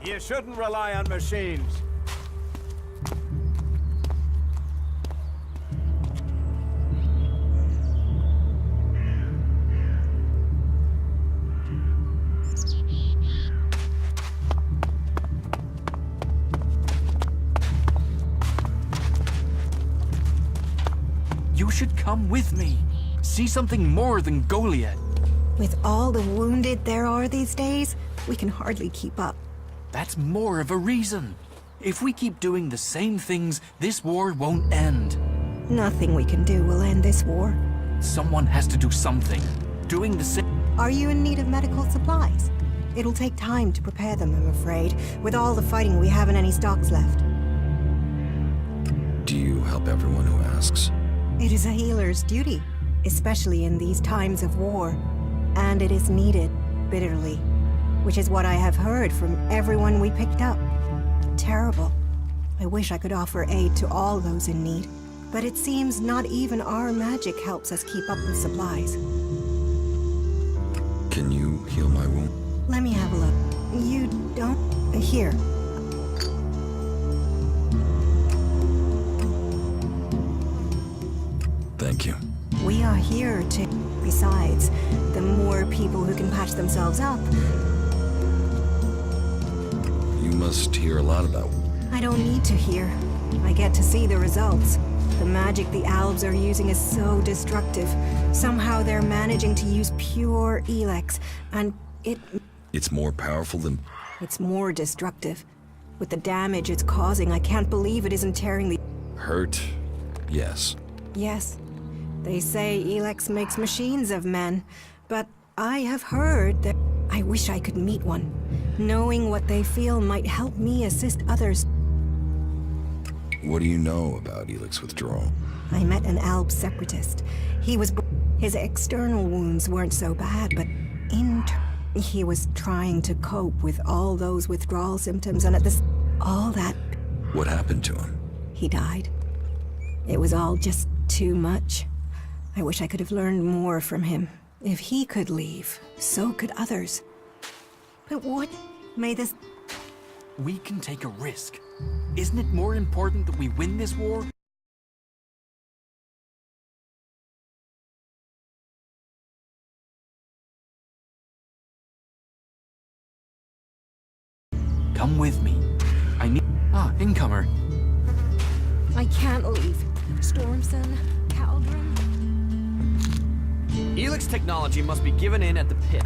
You shouldn't rely on machines. You should come with me. See something more than Goliath. With all the wounded there are these days, we can hardly keep up. That's more of a reason. If we keep doing the same things, this war won't end. Nothing we can do will end this war. Someone has to do something. Doing the same... Are you in need of medical supplies? It'll take time to prepare them, I'm afraid. With all the fighting, we haven't any stocks left. Do you help everyone who asks? It is a healer's duty, especially in these times of war. And it is needed, bitterly. Which is what I have heard from everyone we picked up. Terrible. I wish I could offer aid to all those in need. But it seems not even our magic helps us keep up with supplies. Can you heal my wound? Let me have a look. You don't... Here. Thank you. We are here to... Besides, the more people who can patch themselves up... You must hear a lot about... I don't need to hear. I get to see the results. The magic the Albs are using is so destructive. Somehow they're managing to use pure ELEX, and It's more powerful than... It's more destructive. With the damage it's causing, I can't believe it isn't tearing the... Hurt? Yes. Yes. They say ELEX makes machines of men, but I have heard that... I wish I could meet one. Knowing what they feel might help me assist others. What do you know about ELEX withdrawal? I met an Alb separatist. He was... His external wounds weren't so bad, but he was trying to cope with all those withdrawal symptoms, and at this... all that... What happened to him? He died. It was all just too much. I wish I could have learned more from him. If he could leave, so could others. But what may this... We can take a risk. Isn't it more important that we win this war? Come with me. I need... Ah, incomer. I can't leave. Stormson, Caldron... ELEX technology must be given in at the pit.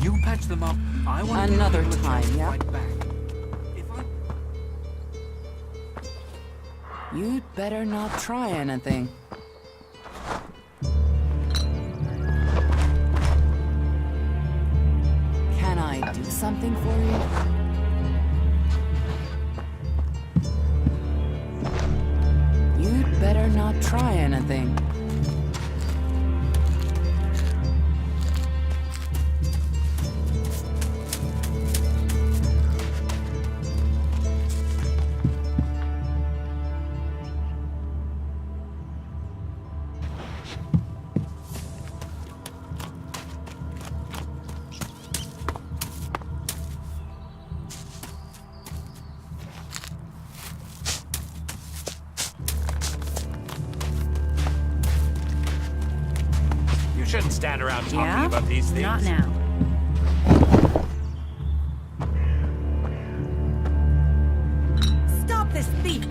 You patch them up. I want Another to time, yeah? right back. If You'd better not try anything. Can I do something for you? You'd better not try anything. You shouldn't stand around talking about these things. Not now. Stop this thief!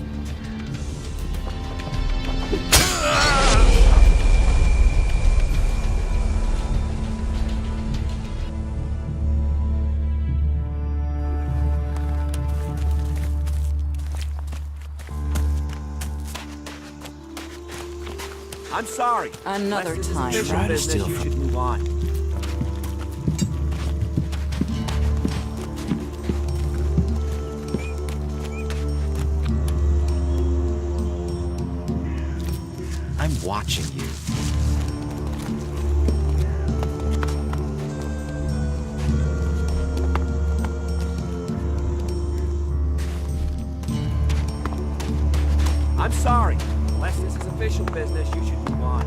I'm sorry. Another Unless this is time, official right? business, you should move on. I'm watching you. I'm sorry. Unless this is official business, you should move on.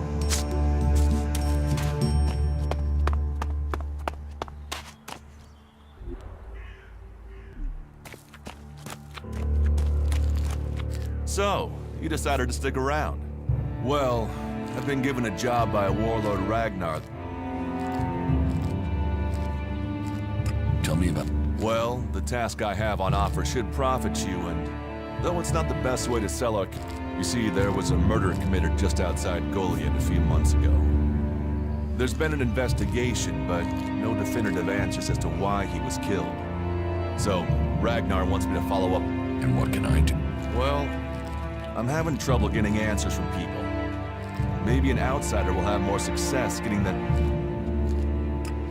So, you decided to stick around. Well, I've been given a job by Warlord Ragnar. Tell me about... Well, the task I have on offer should profit you, and though it's not the best way to sell our... You see, there was a murder committed just outside Goliath a few months ago. There's been an investigation, but no definitive answers as to why he was killed. So, Ragnar wants me to follow up. And what can I do? Well, I'm having trouble getting answers from people. Maybe an outsider will have more success getting that...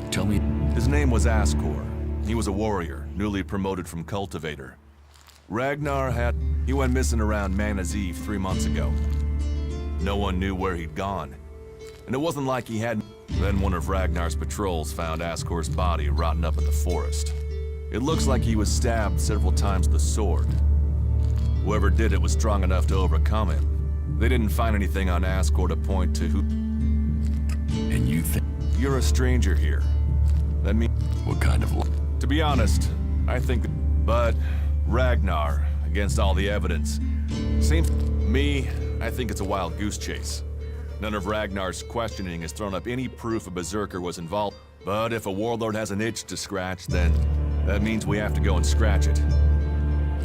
Tell me... His name was Ascor. He was a warrior, newly promoted from cultivator. Ragnar had... He went missing around Mana's Eve 3 months ago. No one knew where he'd gone. And it wasn't like he had... Then one of Ragnar's patrols found Ascor's body rotting up in the forest. It looks like he was stabbed several times with a sword. Whoever did it was strong enough to overcome him. They didn't find anything on Ascor to point to who... And you think... You're a stranger here. That means... What kind of... To be honest, I think... But Ragnar, against all the evidence... Me, I think it's a wild goose chase. None of Ragnar's questioning has thrown up any proof a berserker was involved. But if a warlord has an itch to scratch, then that means we have to go and scratch it.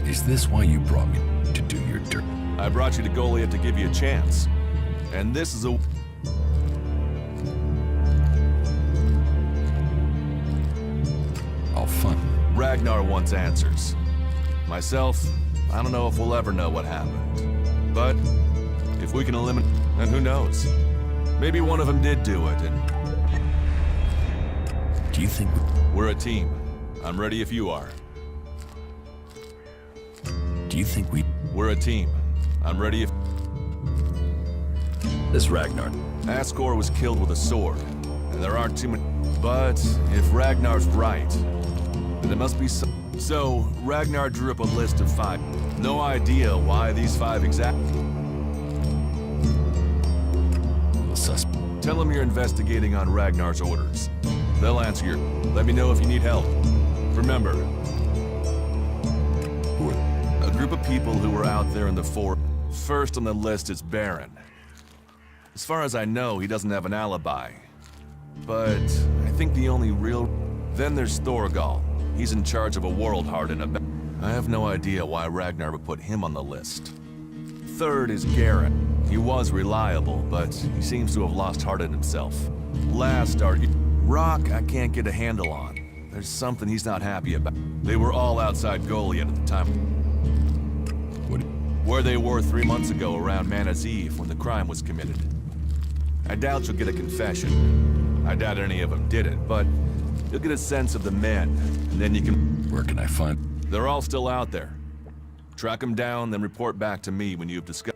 Is this why you brought me to do your dirt? I brought you to Goliath to give you a chance. And this is a... All fun. Ragnar wants answers. Myself, I don't know if we'll ever know what happened. But if we can eliminate... And who knows? Maybe one of them did do it, and... Do you think... We're a team. I'm ready if you are. Do you think we... We're a team. I'm ready if... This Ragnar... Ascor was killed with a sword, and there aren't too many... But if Ragnar's right, then it must be some... So, Ragnar drew up a list of 5. No idea why these 5 exactly. Tell them you're investigating on Ragnar's orders. They'll answer your... Let me know if you need help. Remember, a group of people who were out there in the forest. First on the list is Baron. As far as I know, he doesn't have an alibi. But I think the only real... Then there's Thorgal. He's in charge of a world heart in a... I have no idea why Ragnar would put him on the list. Third is Garen. He was reliable, but he seems to have lost heart in himself. Last are... Rock, I can't get a handle on. There's something he's not happy about. They were all outside Goliath at the time. Where they were 3 months ago around Mana's Eve when the crime was committed. I doubt you'll get a confession. I doubt any of them did it, but you'll get a sense of the men, and then you can... Where can I find... They're all still out there. Track them down, then report back to me when you've discovered...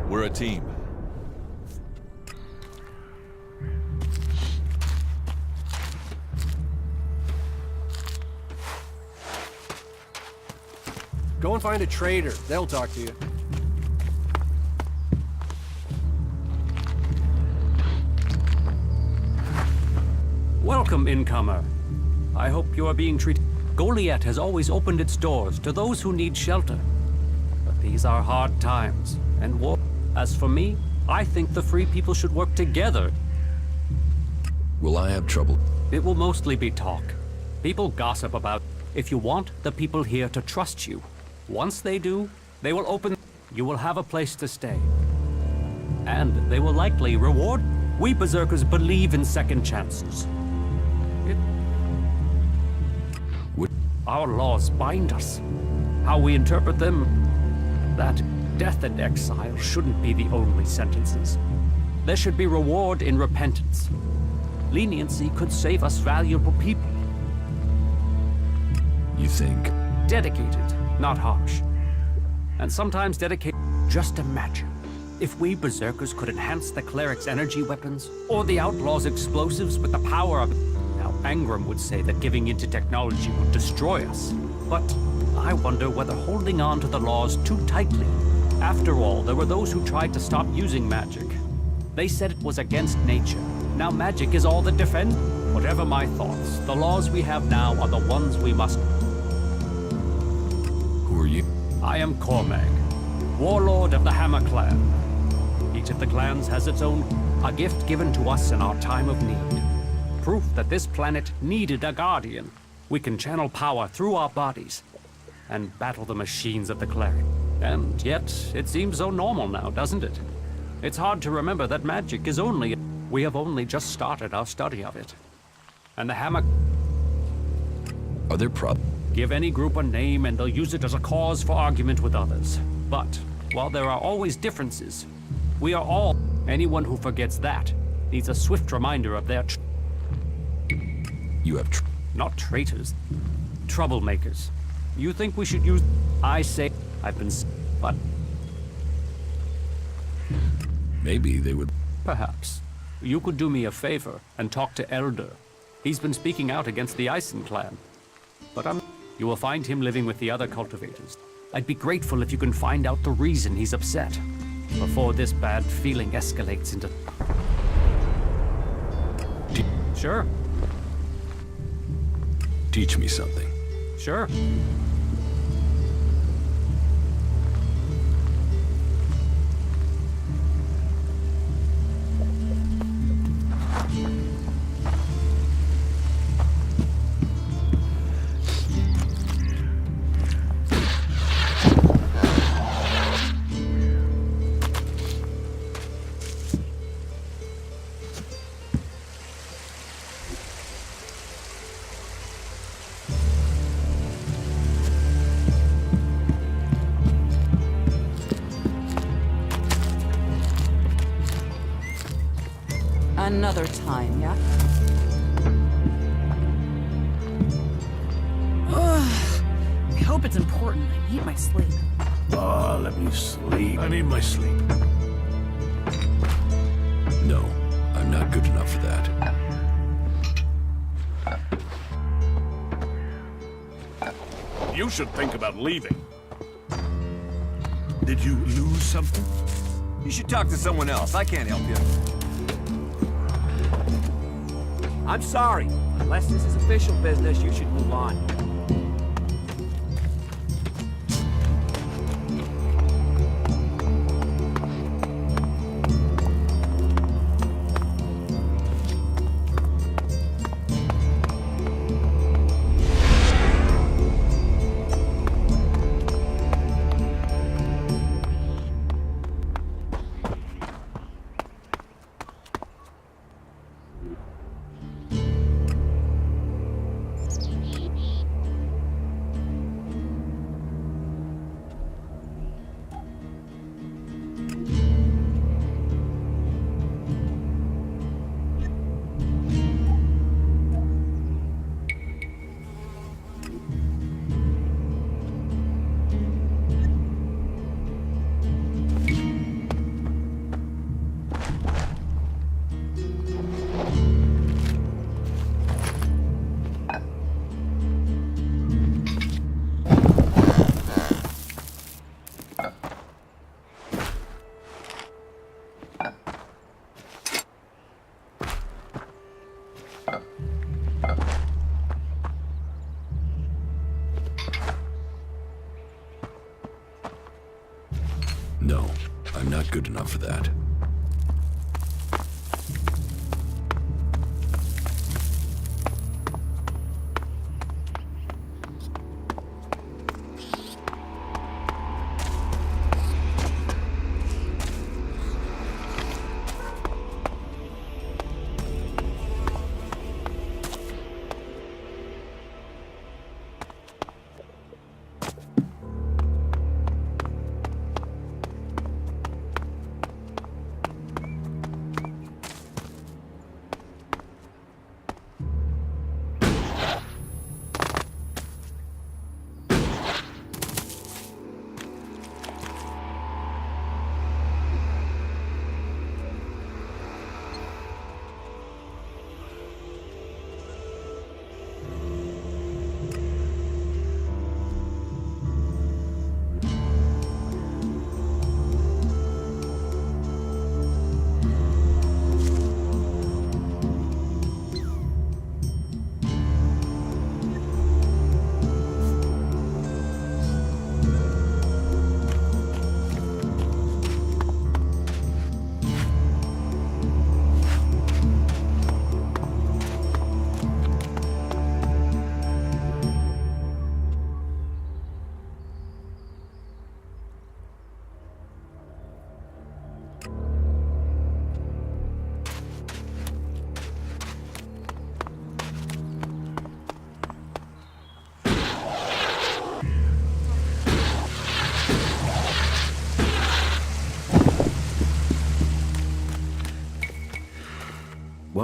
We're a team. Go and find a trader. They'll talk to you. Welcome, incomer. I hope you are being treated. Goliath has always opened its doors to those who need shelter. But these are hard times, and war. As for me, I think the free people should work together. Will I have trouble? It will mostly be talk. People gossip about. If you want the people here to trust you, once they do, they will open. You will have a place to stay. And they will likely reward. We berserkers believe in second chances. Our laws bind us. How we interpret them, that death and exile shouldn't be the only sentences. There should be reward in repentance. Leniency could save us valuable people. You think? Dedicated, not harsh. And sometimes dedicated. Just imagine if we berserkers could enhance the cleric's energy weapons, or the outlaws' explosives with the power of... Now, Angram would say that giving into technology would destroy us. But I wonder whether holding on to the laws too tightly. After all, there were those who tried to stop using magic. They said it was against nature. Now magic is all that defends. Whatever my thoughts, the laws we have now are the ones we must... Who are you? I am Cormag, warlord of the Hammer Clan. Each of the clans has its own, a gift given to us in our time of need. Proof that this planet needed a guardian. We can channel power through our bodies and battle the machines of the cleric. And yet, it seems so normal now, doesn't it? It's hard to remember that magic is only... We have only just started our study of it. And the Hammer... Are there Give any group a name and they'll use it as a cause for argument with others. But, while there are always differences, we are all... Anyone who forgets that needs a swift reminder of their... You have Not traitors. Troublemakers. You think we should use... I say... I've been... But... Maybe they would... Perhaps. You could do me a favor and talk to Elder. He's been speaking out against the Ison clan. But you will find him living with the other cultivators. I'd be grateful if you can find out the reason he's upset, before this bad feeling escalates into... Sure. Teach me something. Sure. Another time, yeah? I hope it's important. I need my sleep. Oh, let me sleep. I need my sleep. No, I'm not good enough for that. You should think about leaving. Did you lose something? You should talk to someone else. I can't help you. I'm sorry. Unless this is official business, you should move on. No, I'm not good enough for that.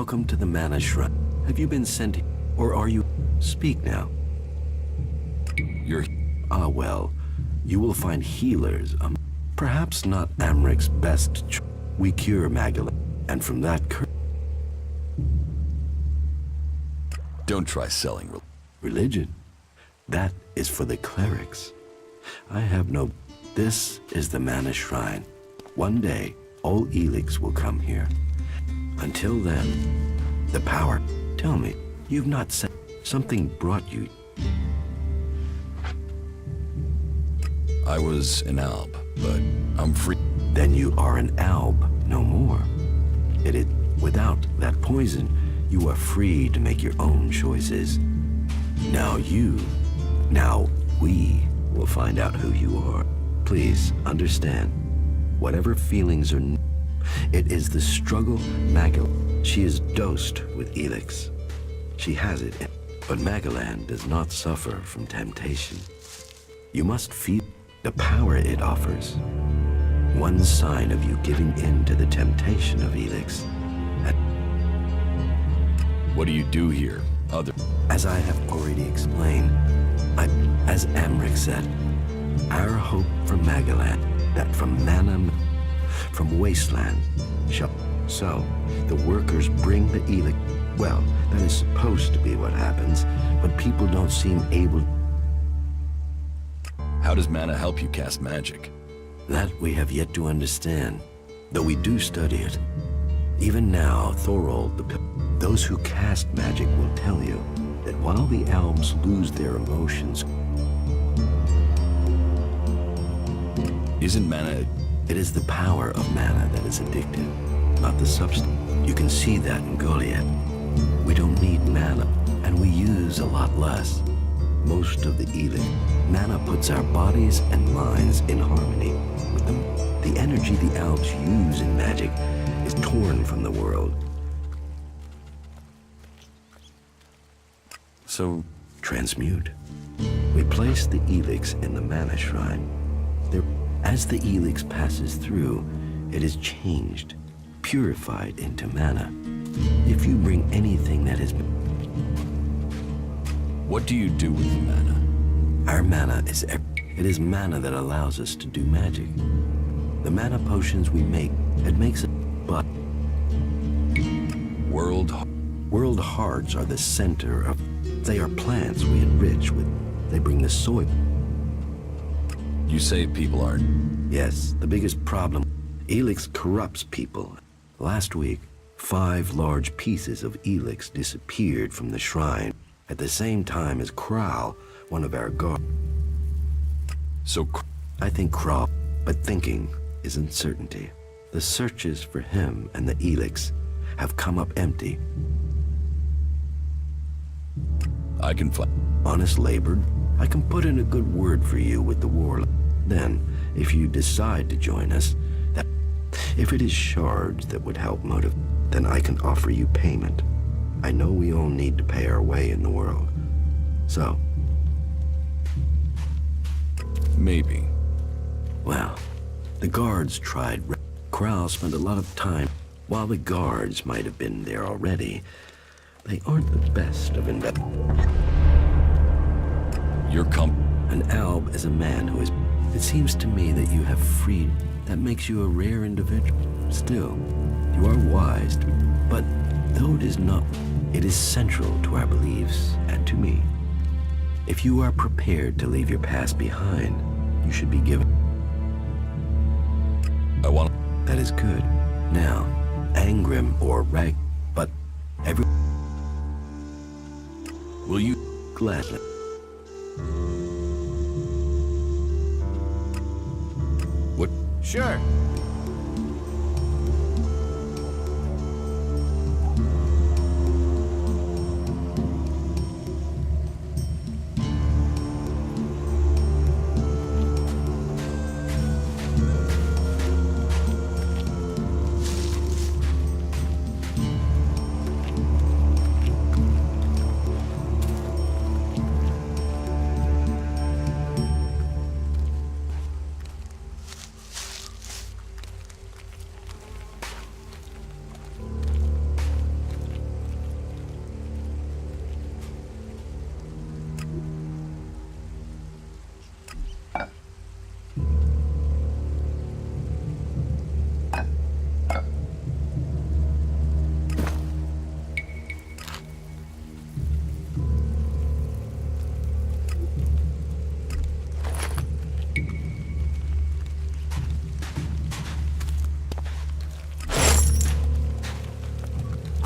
welcome to the Mana Shrine. Have you been sent here, or are you... Speak now. You're... Ah, well, you will find healers, perhaps not Amric's best We cure Magdalene, and from that Don't try selling religion. That is for the clerics. I have no... This is the Mana Shrine. One day, all ELEX will come here. Until then, the power... Tell me, you've not said... Something brought you... I was an alb, but I'm free. Then you are an alb, no more. It is... Without that poison, you are free to make your own choices. Now we will find out who you are. Please understand, whatever feelings are... It is the struggle Magdalene. She is dosed with ELEX. She has it, but Magdalene does not suffer from temptation. You must feel the power it offers. One sign of you giving in to the temptation of ELEX. What do you do here, As I have already explained, as Amric said, our hope for Magdalene, that from Mana, from Wasteland, So, the workers bring the ELEX. Well, that is supposed to be what happens, but people don't seem able. How does mana help you cast magic? That we have yet to understand, though we do study it. Even now, Thorold, those who cast magic will tell you that while the elves lose their emotions, isn't mana... It is the power of mana that is addictive, not the substance. You can see that in Goliath. We don't need mana, and we use a lot less. Most of the ELEX, mana puts our bodies and minds in harmony with them. The energy the elves use in magic is torn from the world. So... Transmute. We place the ELEX in the Mana Shrine. As the ELEX passes through, it is changed, purified into mana. If you bring anything that has been... What do you do with the mana? Our mana is... It is mana that allows us to do magic. The mana potions we make, it makes it... But... World hearts are the center of... They are plants we enrich with. They bring the soil. You say people aren't... Yes, the biggest problem. ELEX corrupts people. Last week, 5 large pieces of ELEX disappeared from the shrine at the same time as Kral, one of our guards. So... I think Kral, but thinking is uncertainty. The searches for him and the ELEX have come up empty. I can find... Honest labor, I can put in a good word for you with the war. Then, if you decide to join us, that if it is shards that would help motivate, then I can offer you payment. I know we all need to pay our way in the world. So... Maybe. Well, the guards tried. Kral spent a lot of time. While the guards might have been there already, they aren't the best of An alb is a man who is... It seems to me that you have freed. That makes you a rare individual. Still, you are wise, but though it is not, it is central to our beliefs and to me. If you are prepared to leave your past behind, you should be given... I want... That is good. Now, Angrim or Rag, but every... Will you... Gladly. What? Sure.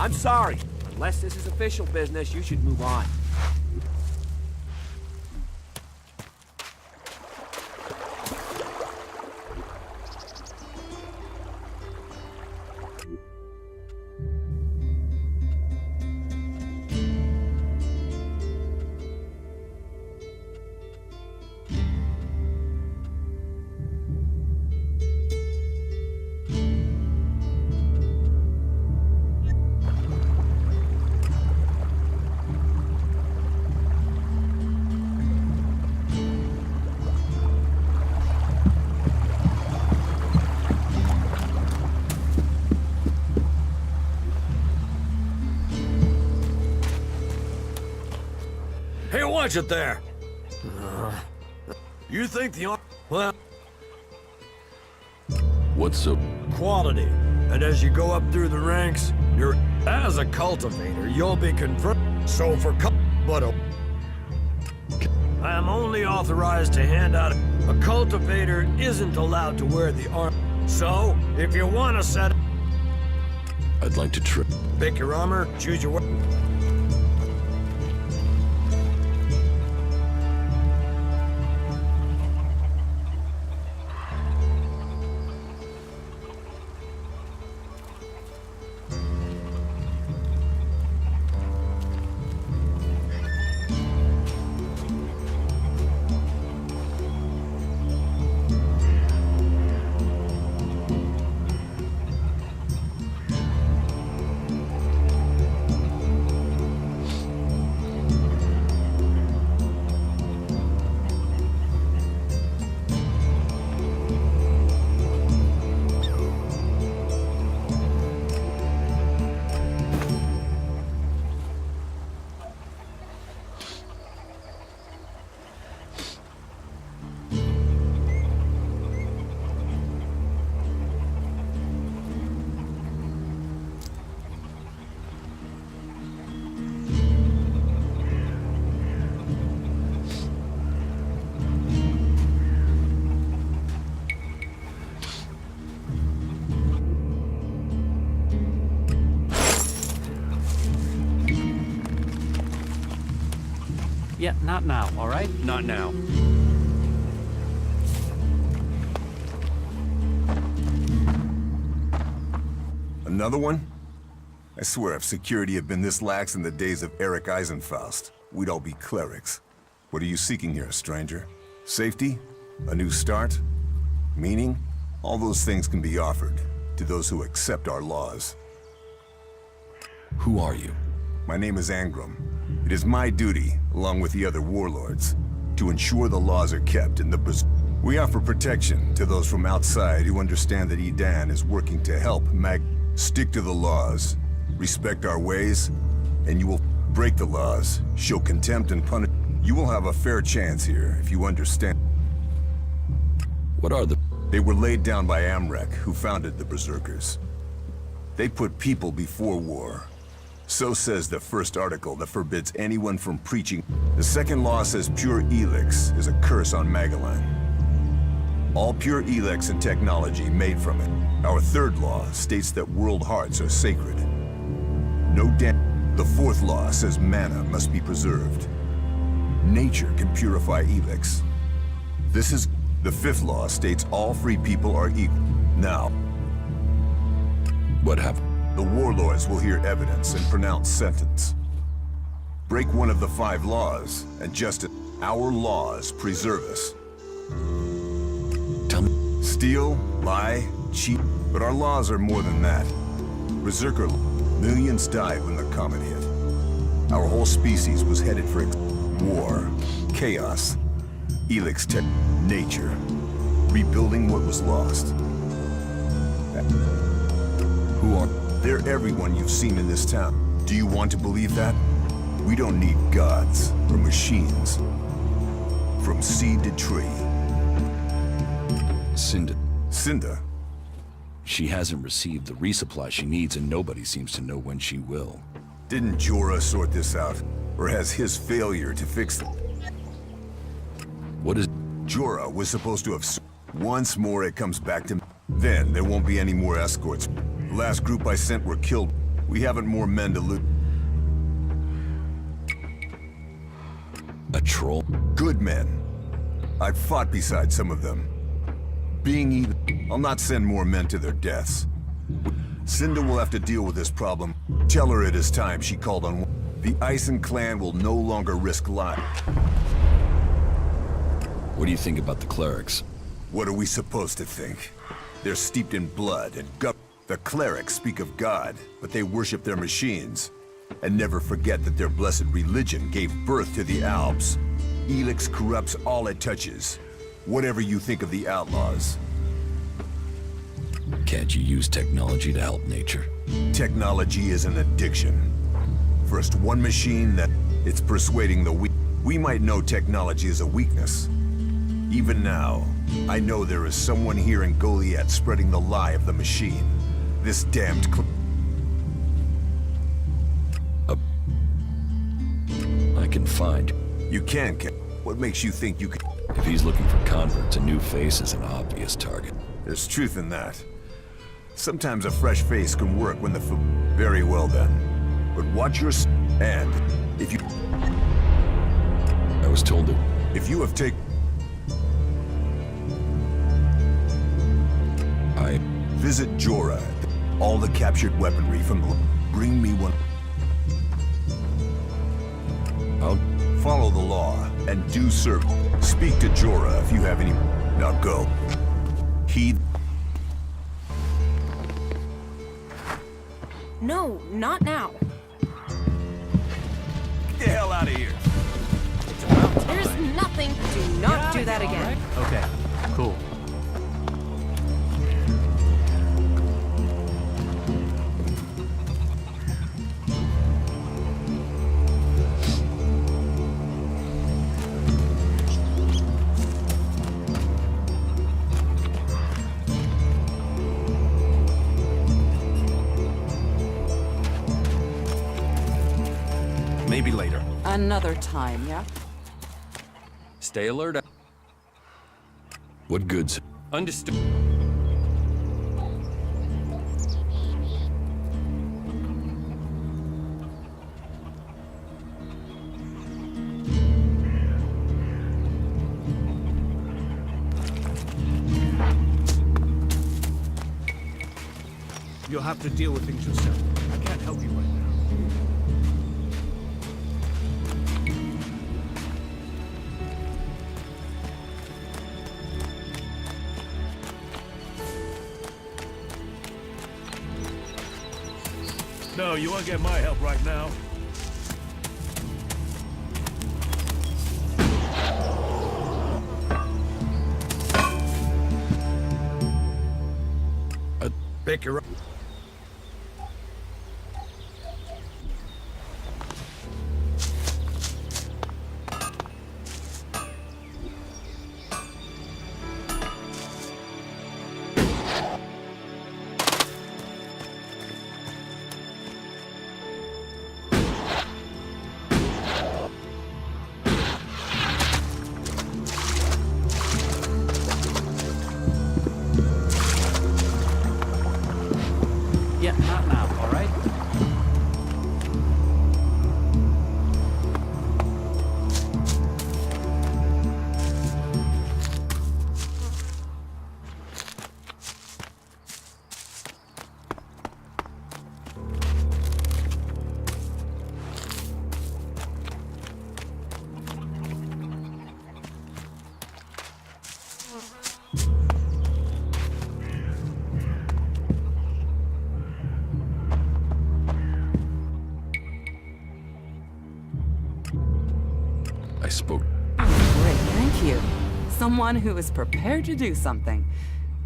I'm sorry. Unless this is official business, you should move on. Hey, watch it there! You think well... What's so... Quality. And as you go up through the ranks, as a cultivator, you'll be confirmed. So for I am only authorized to hand out... A cultivator isn't allowed to wear the armor. So, if you want to set... I'd like to trip. Pick your armor, choose your... Yeah, not now, all right? Not now. Another one? I swear if security had been this lax in the days of Eric Eisenfaust, we'd all be clerics. What are you seeking here, stranger? Safety? A new start? Meaning? All those things can be offered to those who accept our laws. Who are you? My name is Angram. It is my duty, along with the other warlords, to ensure the laws are kept in the We offer protection to those from outside who understand that Edan is working to help Stick to the laws, respect our ways, and you will break the laws, show contempt and punish. You will have a fair chance here, if you understand. What are the... They were laid down by Amrek, who founded the Berserkers. They put people before war. So says the first article that forbids anyone from preaching. The second law says pure ELEX is a curse on Magellan. All pure ELEX and technology made from it. Our third law states that world hearts are sacred. No damn. The fourth law says mana must be preserved. Nature can purify ELEX. This is... The fifth law states all free people are equal. Now... What happened? The warlords will hear evidence and pronounce sentence. Break one of the 5 laws, and justice. Our laws preserve us. Tell me. Steal, lie, cheat, but our laws are more than that. Berserker, millions died when the comet hit. Our whole species was headed for war, chaos, ELEX tech, nature, rebuilding what was lost. Who are... They're everyone you've seen in this town. Do you want to believe that? We don't need gods or machines. From seed to tree. Cinda? She hasn't received the resupply she needs, and nobody seems to know when she will. Didn't Jorah sort this out? Or has his failure to fix it? What is... Jorah was supposed to have... Once more it comes back to... Then there won't be any more escorts. The last group I sent were killed. We haven't more men to loot. A troll? Good men. I've fought beside some of them. Being even, I'll not send more men to their deaths. Cinda will have to deal with this problem. Tell her it is time she called on. The Ison clan will no longer risk life. What do you think about the clerics? What are we supposed to think? They're steeped in blood and gut. The clerics speak of God, but they worship their machines. And never forget that their blessed religion gave birth to the Alps. ELEX corrupts all it touches. Whatever you think of the outlaws. Can't you use technology to help nature? Technology is an addiction. First one machine, that it's persuading the weak. We might know technology is a weakness. Even now, I know there is someone here in Goliath spreading the lie of the machine. This damned I can find. You can. What makes you think you can? If he's looking for converts, a new face is an obvious target. There's truth in that. Sometimes a fresh face can work when the very well then. But watch your and if you... I was told that... If you have taken... I... Visit Jorah. All the captured weaponry from the... Bring me one... I'll follow the law and do serve. Speak to Jorah if you have any... Now go. Heed... No, not now. Get the hell out of here. There's nothing. Do not do that again. Okay, cool. Maybe later. Another time, yeah? Stay alert. What goods? Understood. You'll have to deal with things yourself. I can't help you right now. No, you won't get my help right now. Pick your... Yeah, not now, all right? I spoke. Great, thank you. Someone who is prepared to do something.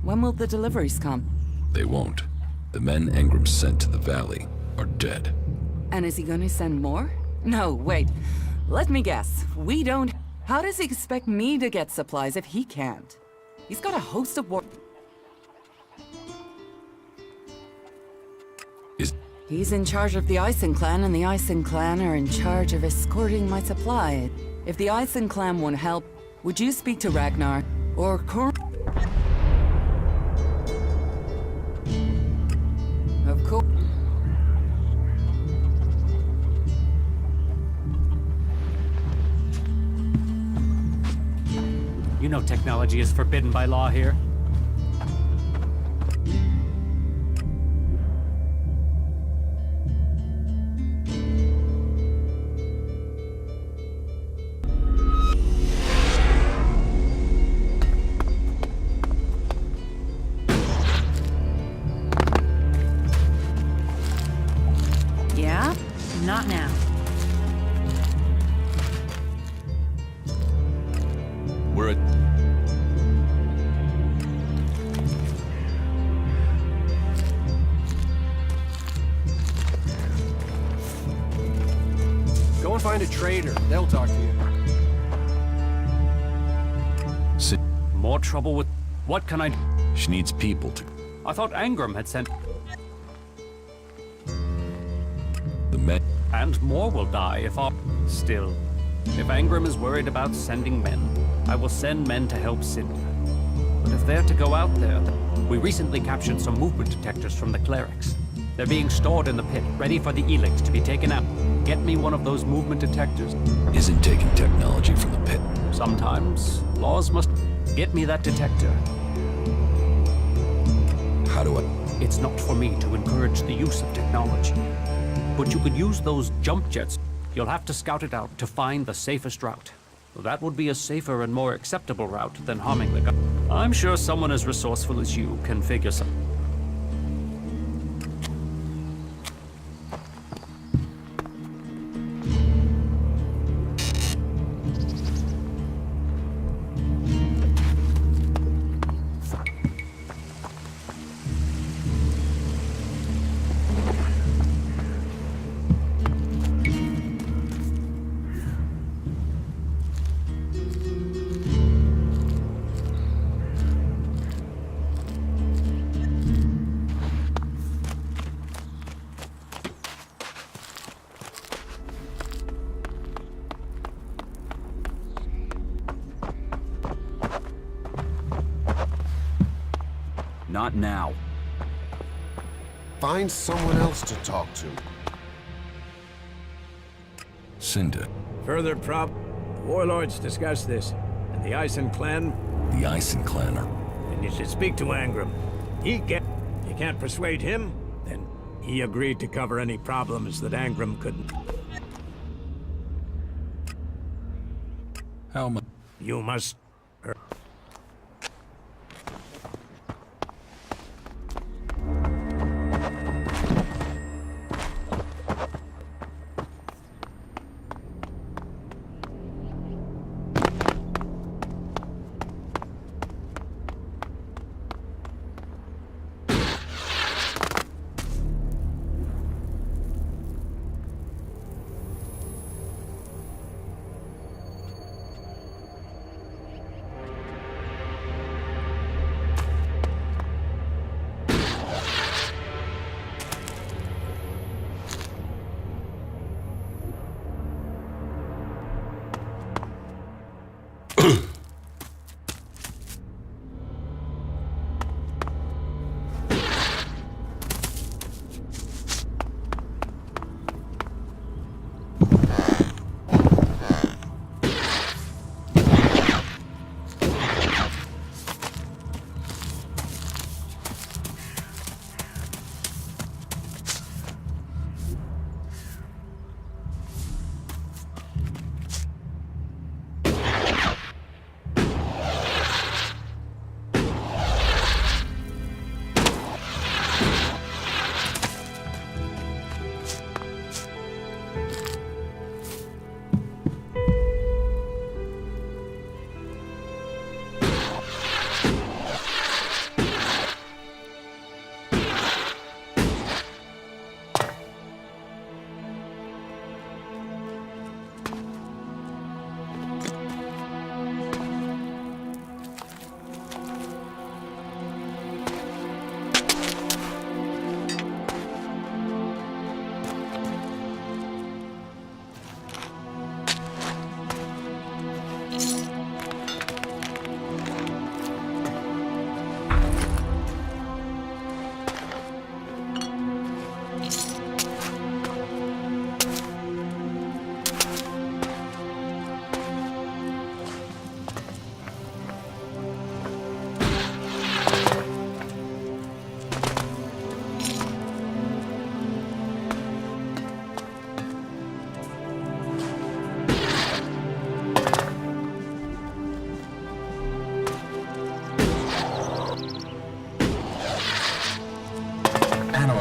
When will the deliveries come? They won't. The men Engram sent to the valley are dead. And is he going to send more? No, wait. Let me guess. We don't... How does he expect me to get supplies if he can't? He's got a host of war... He's in charge of the Ison clan, and the Ison clan are in charge of escorting my supply. If the Ison clan won't help, would you speak to Ragnar? Or Of course. technology is forbidden by law here. Yeah? Not now. We're at... Go and find a trader. They'll talk to you. More trouble with... What can I... She needs people to... I thought Angram had sent... The men... And more will die if I... Still, if Angram is worried about sending men, I will send men to help Cinder. But if they're to go out there... We recently captured some movement detectors from the clerics. They're being stored in the pit, ready for the ELEX to be taken out. Get me one of those movement detectors. Isn't taking technology from the pit. Sometimes, laws must... Get me that detector. How do I... It's not for me to encourage the use of technology. But you could use those jump jets. You'll have to scout it out to find the safest route. That would be a safer and more acceptable route than harming the gun. I'm sure someone as resourceful as you can figure something. Not now. Find someone else to talk to. Cinder. Further warlords discuss this, and the Ison clan... The Ison clan are... And you should speak to Angram. You can't persuade him, then he agreed to cover any problems that Angram couldn't. How much? You must...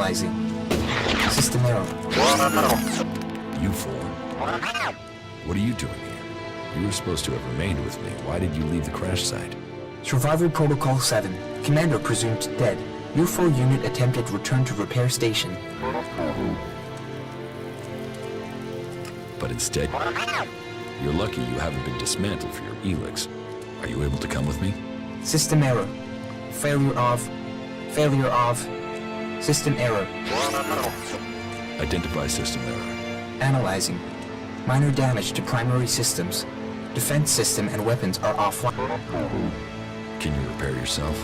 Analyzing. System error. You four? What are you doing here? You were supposed to have remained with me. Why did you leave the crash site? Survival Protocol 7. Commander presumed dead. UFO unit attempted return to repair station. But instead, you're lucky you haven't been dismantled for your ELEX. Are you able to come with me? System error. Failure of. System error. Identify system error. Analyzing. Minor damage to primary systems. Defense system and weapons are offline. Can you repair yourself?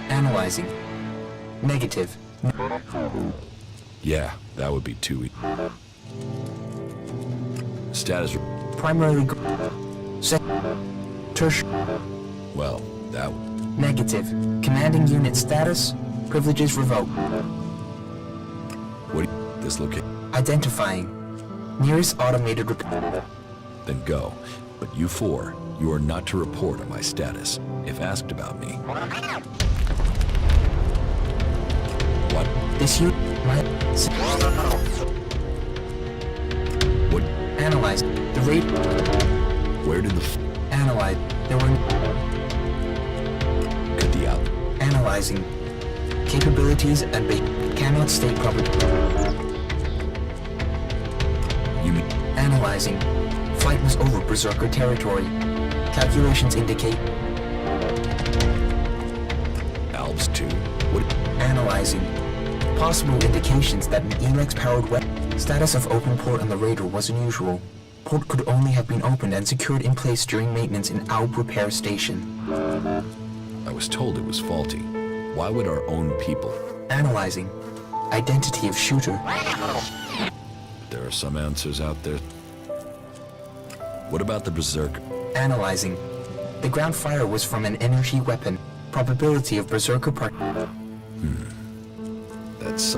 Analyzing. Negative. Yeah, that would be too easy. Status. Primary. Well, that. Negative. Commanding unit status. Privileges revoked. What? This location. Identifying. Nearest automated repair. Then go. But you four, you are not to report on my status, if asked about me. What? This unit might... What? Analyze. The rate... Where did the Analyze. There were... Cut the out. Analyzing. Capabilities and cannot state property. You mean... Analyzing. Flight was over Berserker territory. Calculations indicate... Alves 2? What? Analyzing. Possible indications that an ELEX-powered weapon. Status of open port on the radar was unusual. Port could only have been opened and secured in place during maintenance in Alb repair station. I was told it was faulty. Why would our own people... Analyzing. Identity of shooter. There are some answers out there. What about the Berserker? Analyzing. The ground fire was from an energy weapon. Probability of Berserker part... That's...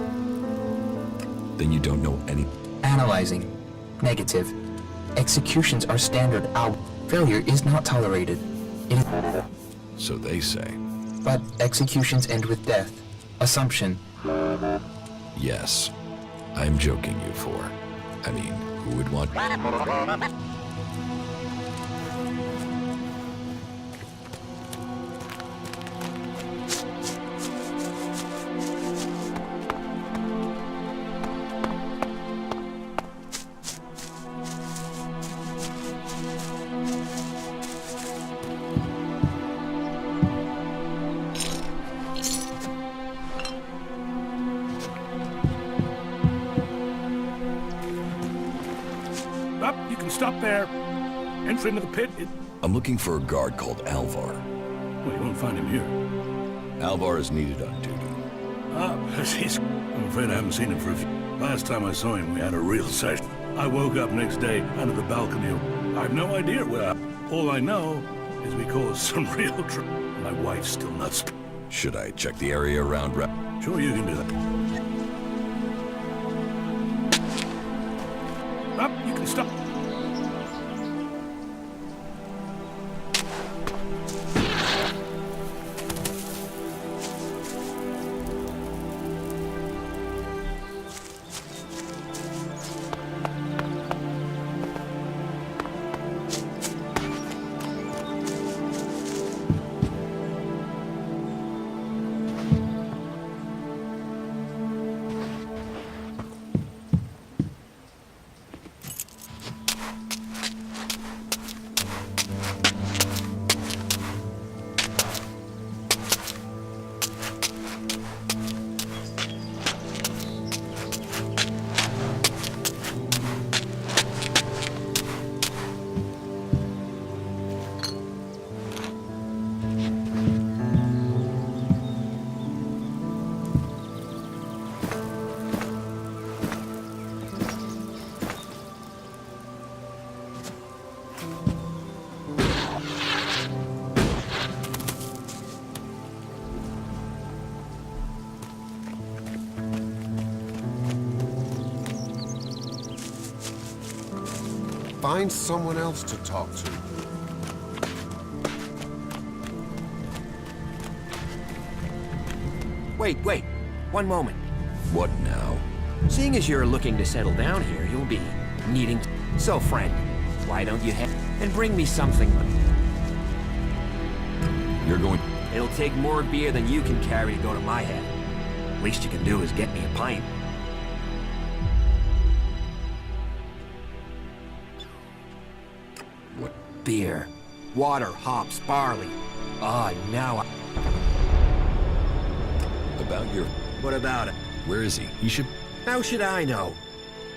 Then you don't know any... Analyzing. Negative. Executions are standard out. Failure is not tolerated. It is... So they say. But executions end with death. Assumption. Yes. I'm joking, you four. I mean, who would want... You can stop there. Entry into the pit. I'm looking for a guard called Alvar. Well, you won't find him here. Alvar is needed on duty. I'm afraid I haven't seen him for a few... Last time I saw him, we had a real session. I woke up next day under the balcony. I have no idea where all I know is we caused some real trouble. My wife's still nuts. Should I check the area around... Sure, you can do that. You can stop. Find someone else to talk to. Wait. One moment. What now? Seeing as you're looking to settle down here, you'll be needing... So, friend, why don't you head and bring me something? You're going... It'll take more beer than you can carry to go to my head. Least you can do is get me a pint. What? Beer, water, hops, barley. Ah, now About your... What about it? Where is he? He should... How should I know?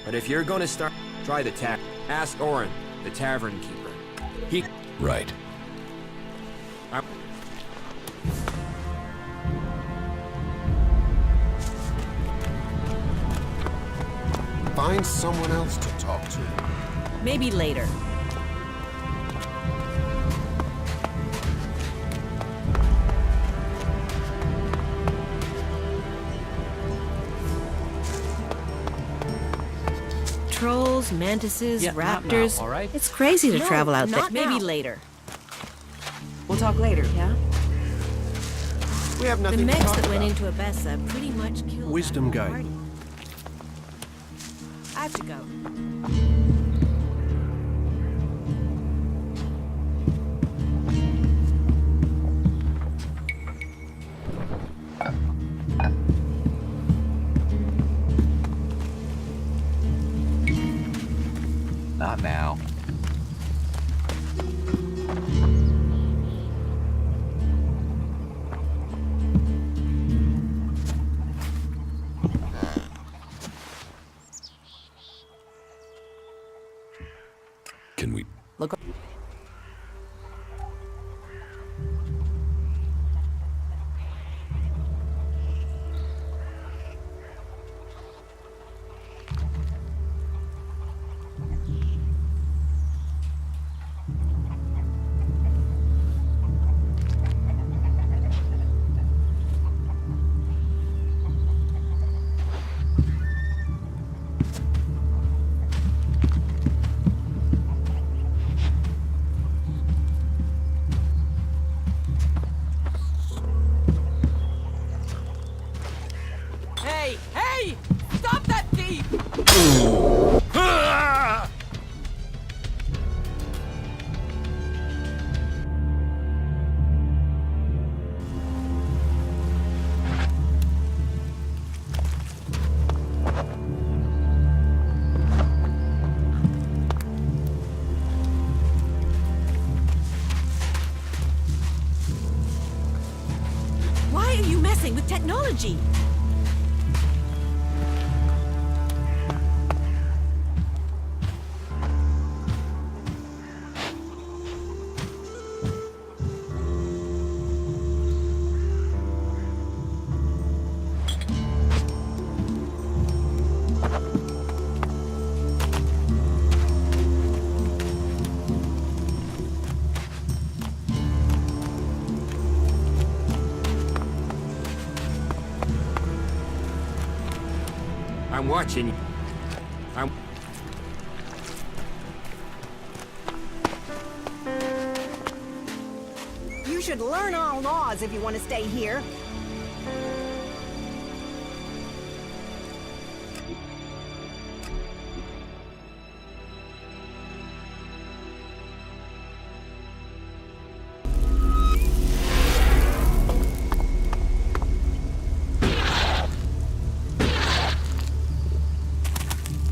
But if you're gonna start, try the tap. Ask Oren, the tavern keeper. He... Right. Find someone else to talk to. Maybe later. Trolls, mantises, Yeah, not raptors. now, all right? It's crazy to No, travel out there. not Maybe now. later. We'll talk later, yeah? We have The nothing to mechs talk that went about. into Abessa pretty much killed Wisdom that guide. party. I have to go. Not now. Can we... Look. Hey! Hey! Stop that thief! Why are you messing with technology? I'm watching you. You should learn all laws if you want to stay here.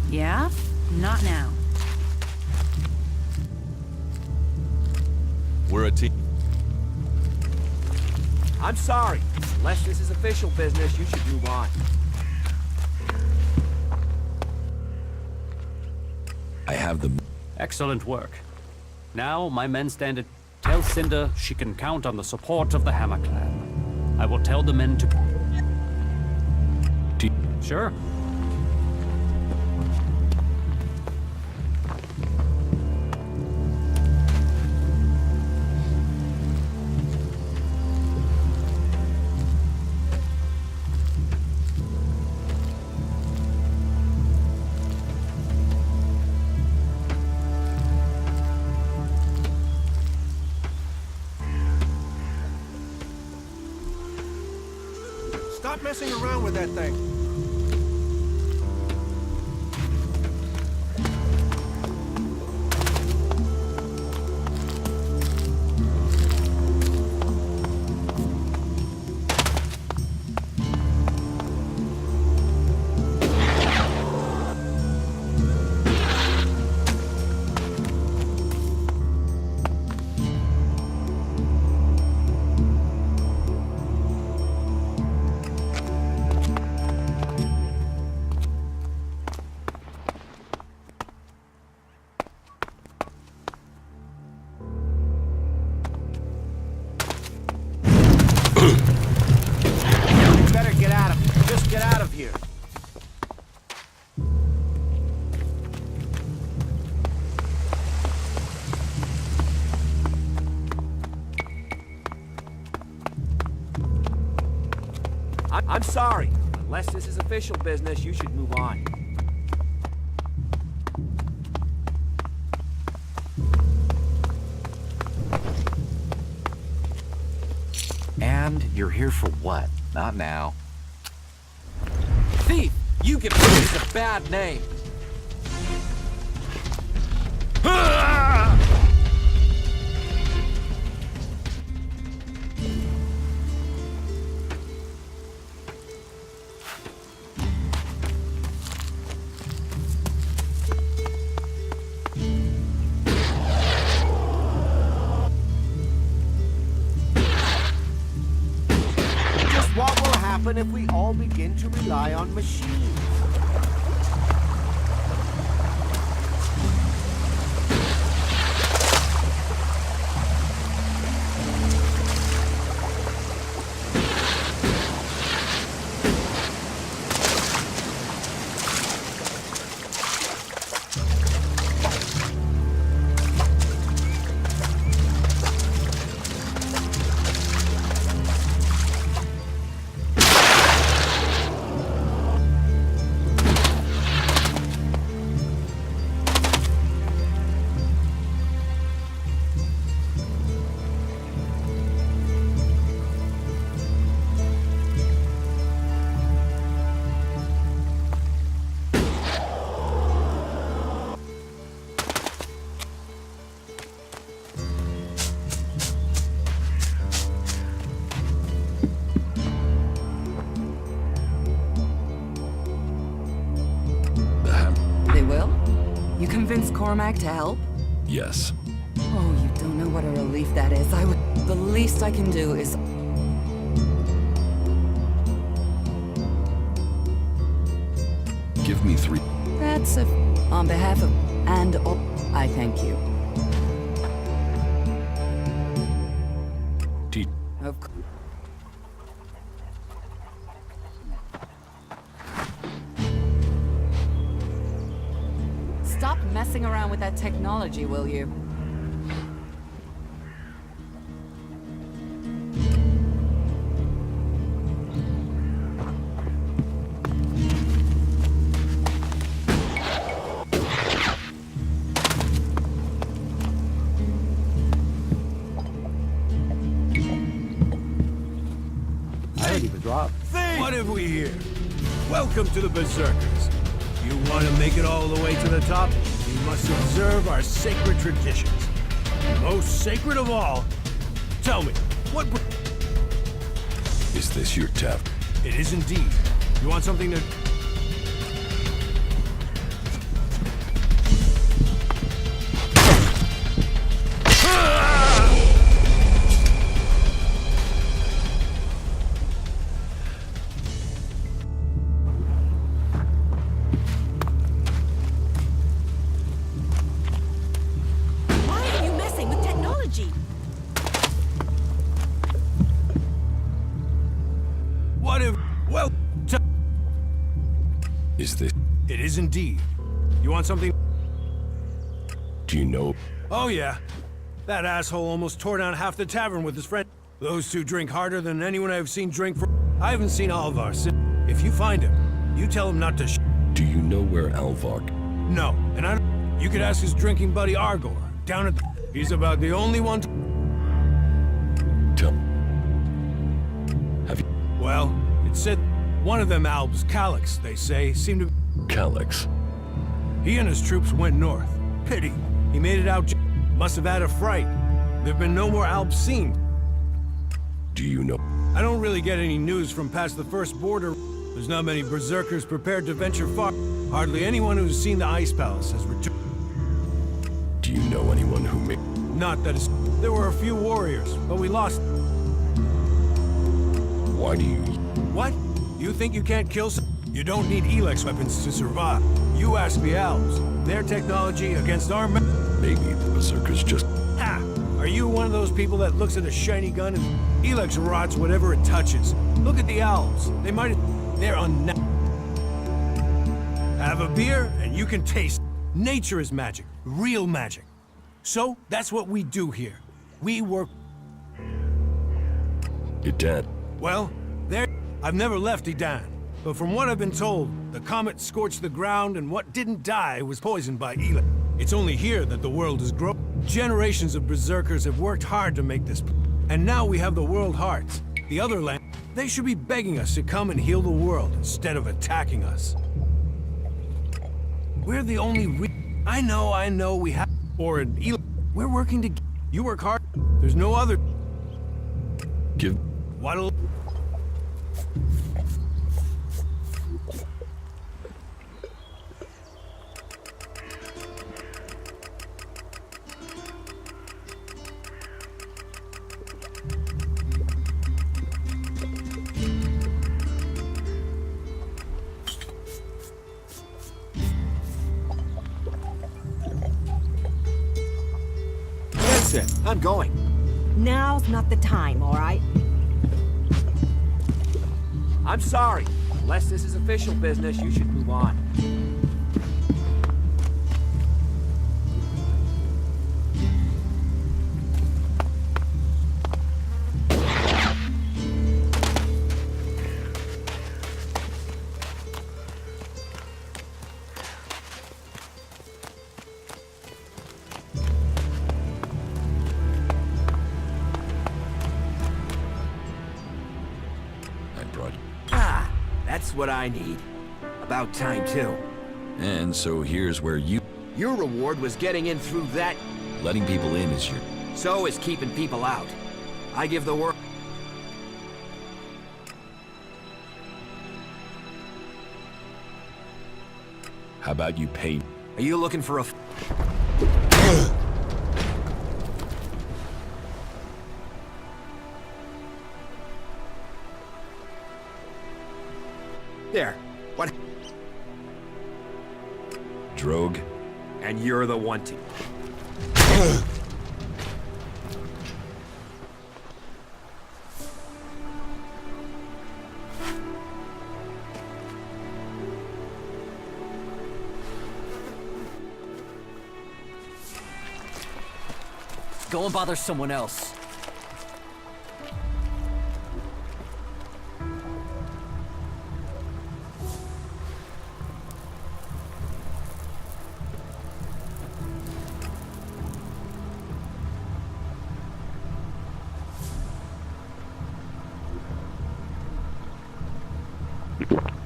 Yeah? Not now. We're a team. I'm sorry. Unless this is official business, you should move on. I have the... Excellent work. Now my men stand at... Tell Cinder she can count on the support of the Hammer Clan. I will tell the men to... Sure. Stop messing around with that thing. I'm sorry. Unless this is official business, you should move on. And you're here for what? Not now. Thief! You give police a bad name. What will happen if we all begin to rely on machines? You convinced Cormac to help? Yes. Oh, you don't know what a relief that is. The least I can do is... Give me 3. That's a... On behalf of... And all... I thank you. Of course. Stop messing around with that technology, will you? I didn't even drop. What have we here? Welcome to the Berserkers. You want to make it all the way to the top? You must observe our sacred traditions. Most sacred of all, tell me, what... Is this your tap? It is indeed. You want something to... Is this... It is indeed. You want something... Do you know... Oh yeah. That asshole almost tore down half the tavern with his friend. Those two drink harder than anyone I've seen drink for... I haven't seen Alvar since... If you find him, you tell him not to Do you know where Alvar... No, and I don't... You could ask his drinking buddy Argor, down at the... He's about the only one to... Tell... Have you... Well, it said... One of them Albs, Calyx, they say, seemed to... Calyx? He and his troops went north. Pity. He made it out... Must have had a fright. There've been no more Albs seen. Do you know... I don't really get any news from past the first border. There's not many berserkers prepared to venture far. Hardly anyone who's seen the Ice Palace has returned. Do you know anyone who may... Not that it's... There were a few warriors, but we lost... Why do you... What? You think you can't kill some... You don't need ELEX weapons to survive. You ask the Elves. Their technology against our... Maybe the Berserkers just... Ha! Are you one of those people that looks at a shiny gun and ELEX rots whatever it touches? Look at the Elves. They might... They're unnatural. Have a beer and you can taste. Nature is magic. Real magic. So, that's what we do here. We work... Your dad... Well, there... I've never left Edan, but from what I've been told, the comet scorched the ground and what didn't die was poisoned by ELEX. It's only here that the world has grown. Generations of berserkers have worked hard to make this, and now we have the World Hearts. The other land, they should be begging us to come and heal the world instead of attacking us. We're the only I know we have, or an ELEX. We're working together. You work hard. There's no other. What'll... That's it. I'm going. Now's not the time, all right? I'm sorry. Unless this is official business, you should move on. That's what I need. About time, too. And so here's where you... Your reward was getting in through that... Letting people in is your... So is keeping people out. I give the work... How about you pay... Are you looking for a... There. What? Drogue? And you're the one to... Go and bother someone else. you